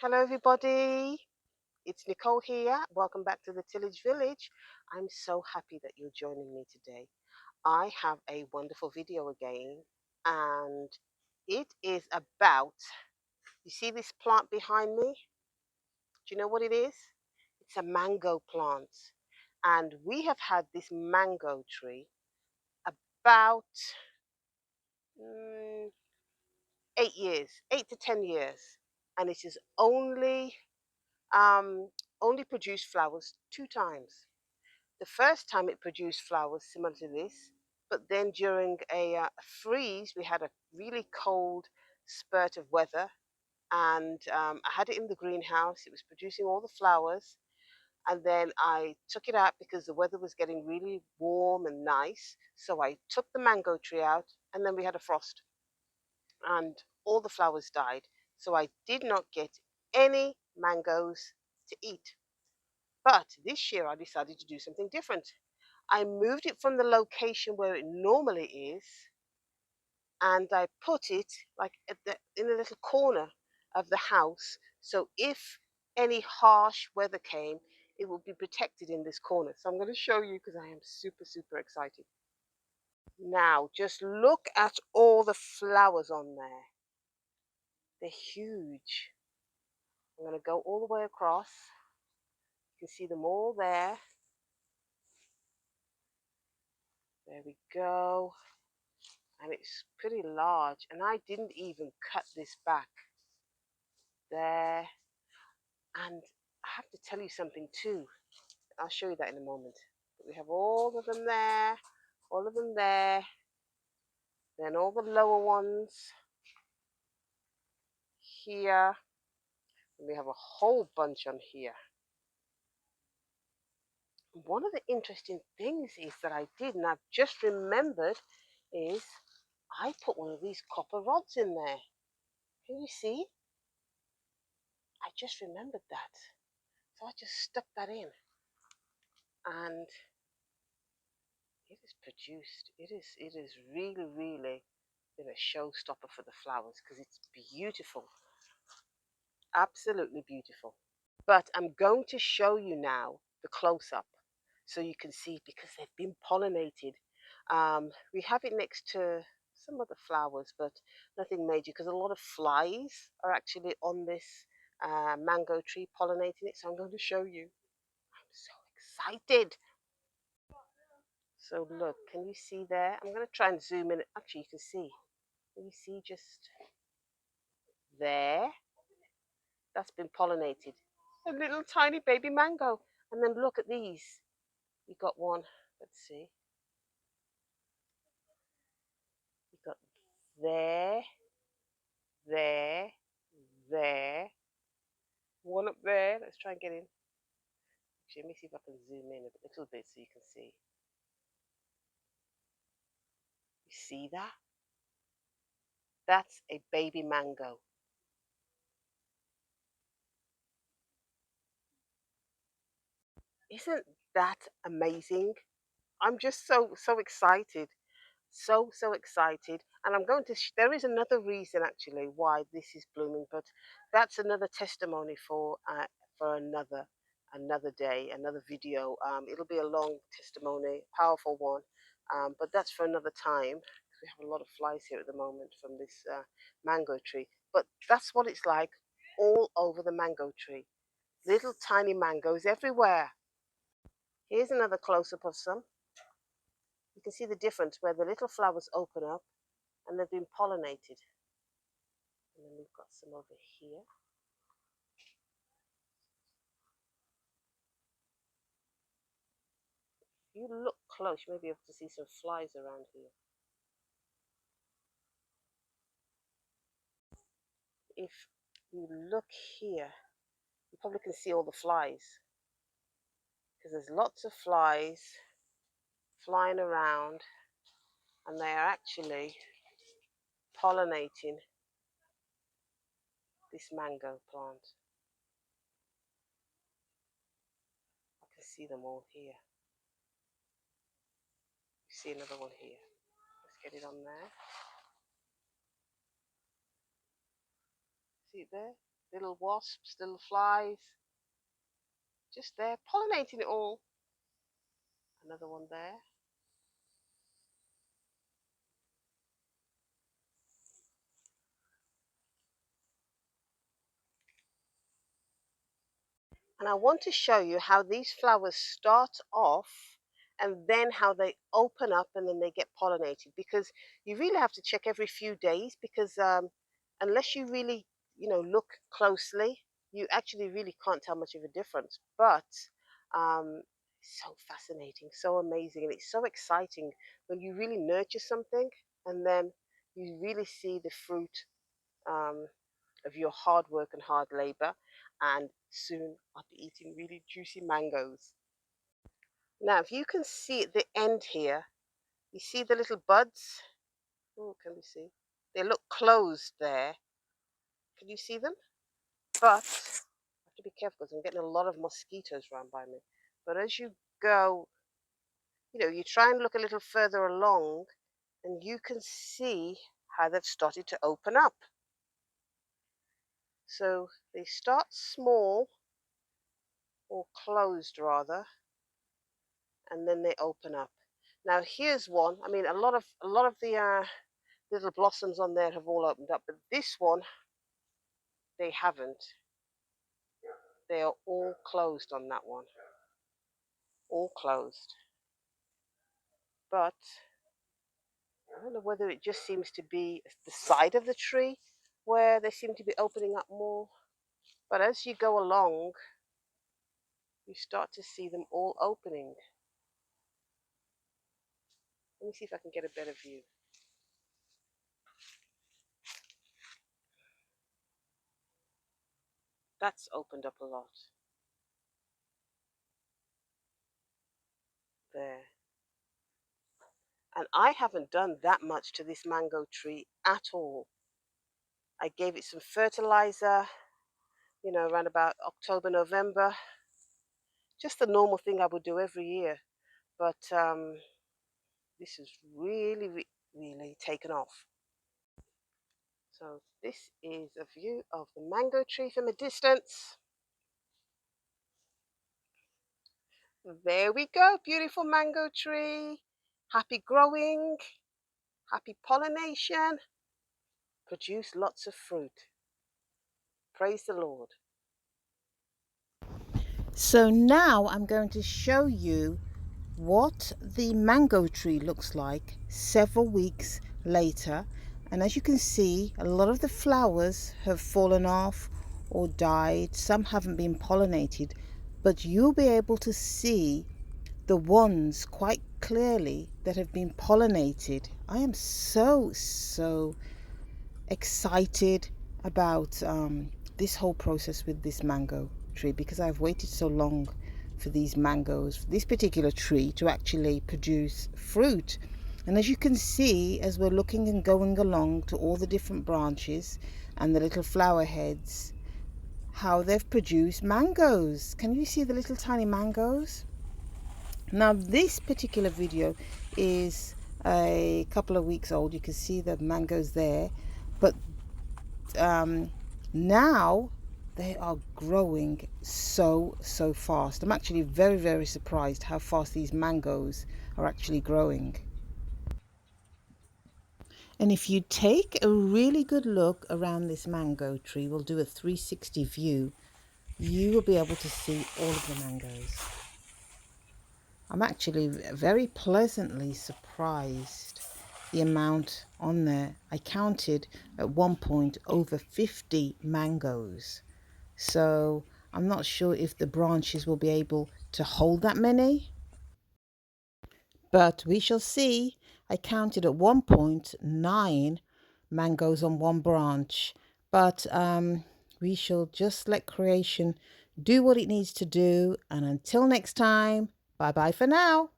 Hello, everybody. It's Nicole here. Welcome back to the Tillage Village. I'm so happy that you're joining me today. I have a wonderful video again, and it is about, you see this plant behind me? Do you know what it is? It's a mango plant. And we have had this mango tree about mm, 8 years, 8 to 10 years. And it has um, only produced flowers 2 times. The first time it produced flowers similar to this, but then during a freeze, we had a really cold spurt of weather, and I had it in the greenhouse. It was producing all the flowers, and then I took it out because the weather was getting really warm and nice. So I took the mango tree out, and then we had a frost, and all the flowers died. So I did not get any mangoes to eat. But this year I decided to do something different. I moved it from the location where it normally is, and I put it like in a little corner of the house. So if any harsh weather came, it would be protected in this corner. So I'm going to show you because I am super, super excited. Now, just look at all the flowers on there. They're huge. I'm going to go all the way across. You can see them all there. There we go. And it's pretty large, and I didn't even cut this back there. And I have to tell you something too. I'll show you that in a moment. But we have all of them there, all of them there, then all the lower ones here, and we have a whole bunch on here. One of the interesting things is that I did, and I've just remembered, is I put one of these copper rods in there. Can you see? I just remembered that. So I just stuck that in, and it is produced. It is really, really been a showstopper for the flowers because it's beautiful, absolutely beautiful. But I'm going to show you now the close-up so you can see because they've been pollinated. We have it next to some other flowers, but nothing major because a lot of flies are actually on this mango tree pollinating it. So I'm going to show you. I'm so excited. So look, can you see there? I'm going to try and zoom in. Actually, you can see. Can you see just there? That's been pollinated. A little tiny baby mango. And then look at these. You got one. Let's see. You got there, there, there. One up there. Let's try and get in. Actually, let me see if I can zoom in a little bit so you can see. You see that? That's a baby mango. Isn't that amazing? I'm just so excited. So excited, and I'm going to there is another reason actually why this is blooming, but that's another testimony for another day, another video. It'll be a long testimony, powerful one, but that's for another time. We have a lot of flies here at the moment from this mango tree, but that's what it's like all over the mango tree. Little tiny mangoes everywhere. Here's another close-up of some. You can see the difference where the little flowers open up and they've been pollinated. And then we've got some over here. If you look close, you may be able to see some flies around here. If you look here, you probably can see all the flies because there's lots of flies flying around, and they are actually pollinating this mango plant. I can see them all here. You see another one here. Let's get it on there. See it there? little wasps, little flies, just there pollinating it all. Another one there. And I want to show you how these flowers start off and then how they open up and then they get pollinated, because you really have to check every few days, because unless you really, look closely, you actually really can't tell much of a difference. But it's so fascinating, so amazing, and it's so exciting when you really nurture something and then you really see the fruit um, of your hard work and hard labor. And soon I'll be eating really juicy mangoes. Now, if you can see at the end here, you see the little buds? Oh, can we see? They look closed there. Can you see them? But I have to be careful because I'm getting a lot of mosquitoes around by me. But as you go, you try and look a little further along and you can see how they've started to open up. So they start small, or closed rather, and then they open up. Now here's one. I mean, a lot of the little blossoms on there have all opened up, but this one they haven't. They are all closed on that one, all closed. But I don't know whether it just seems to be the side of the tree where they seem to be opening up more. But as you go along, you start to see them all opening. Let me see if I can get a better view. That's opened up a lot. There. And I haven't done that much to this mango tree at all. I gave it some fertilizer, around about October, November, just the normal thing I would do every year. But this has really, really taken off. So this is a view of the mango tree from a distance. There we go, beautiful mango tree. Happy growing, happy pollination, produce lots of fruit. Praise the Lord. So now I'm going to show you what the mango tree looks like several weeks later. And as you can see, a lot of the flowers have fallen off or died. Some haven't been pollinated, but you'll be able to see the ones quite clearly that have been pollinated. I am so excited about this whole process with this mango tree, because I've waited so long for these mangoes, this particular tree, to actually produce fruit. And as you can see, as we're looking and going along to all the different branches and the little flower heads, how they've produced mangoes. Can you see the little tiny mangoes? Now this particular video is a couple of weeks old. You can see the mangoes there, but now they are growing so fast. I'm actually very surprised how fast these mangoes are actually growing. And if you take a really good look around this mango tree, we'll do a 360 view, you will be able to see all of the mangoes. I'm actually very pleasantly surprised the amount on there. I counted at one point over 50 mangoes. So I'm not sure if the branches will be able to hold that many, but we shall see. I counted at one point 9 mangoes on one branch, but we shall just let creation do what it needs to do. And until next time, bye bye for now.